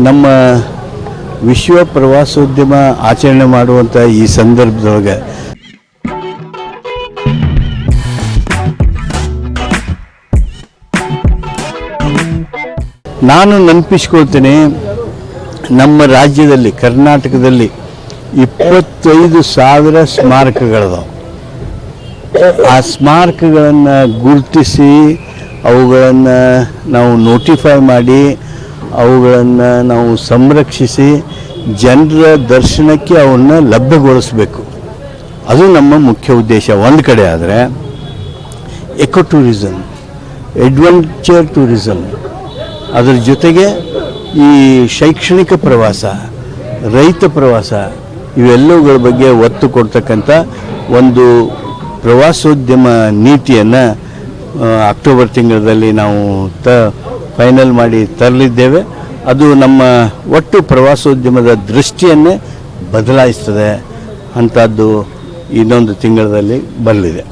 ನಮ್ಮ ವಿಶ್ವ ಪ್ರವಾಸೋದ್ಯಮ ಆಚರಣೆ ಮಾಡುವಂಥ ಈ ಸಂದರ್ಭದೊಳಗೆ ನಾನು ನೆನಪಿಸ್ಕೊಳ್ತೇನೆ, ನಮ್ಮ ರಾಜ್ಯದಲ್ಲಿ ಕರ್ನಾಟಕದಲ್ಲಿ 25,000 ಸ್ಮಾರಕಗಳಿದಾವೆ. ಆ ಸ್ಮಾರಕಗಳನ್ನು ಗುರುತಿಸಿ ಅವುಗಳನ್ನು ನಾವು ನೋಟಿಫೈ ಮಾಡಿ ಅವುಗಳನ್ನು ನಾವು ಸಂರಕ್ಷಿಸಿ ಜನರ ದರ್ಶನಕ್ಕೆ ಅವನ್ನ ಲಭ್ಯಗೊಳಿಸಬೇಕು. ಅದು ನಮ್ಮ ಮುಖ್ಯ ಉದ್ದೇಶ. ಒಂದು ಕಡೆ ಆದರೆ ಎಕೋ ಟೂರಿಸಮ್, ಅಡ್ವೆಂಚರ್ ಟೂರಿಸಮ್, ಅದರ ಜೊತೆಗೆ ಈ ಶೈಕ್ಷಣಿಕ ಪ್ರವಾಸ, ರೈತ ಪ್ರವಾಸ, ಇವೆಲ್ಲವುಗಳ ಬಗ್ಗೆ ಒತ್ತು ಕೊಡ್ತಕ್ಕಂಥ ಒಂದು ಪ್ರವಾಸೋದ್ಯಮ ನೀತಿಯನ್ನು ಅಕ್ಟೋಬರ್ ತಿಂಗಳಲ್ಲಿ ನಾವು ಫೈನಲ್ ಮಾಡಿ ತರಲಿದ್ದೇವೆ. ಅದು ನಮ್ಮ ಒಟ್ಟು ಪ್ರವಾಸೋದ್ಯಮದ ದೃಷ್ಟಿಯನ್ನೇ ಬದಲಾಯಿಸ್ತದೆ. ಅಂಥದ್ದು ಇನ್ನೊಂದು ತಿಂಗಳಲ್ಲಿ ಬರಲಿದೆ.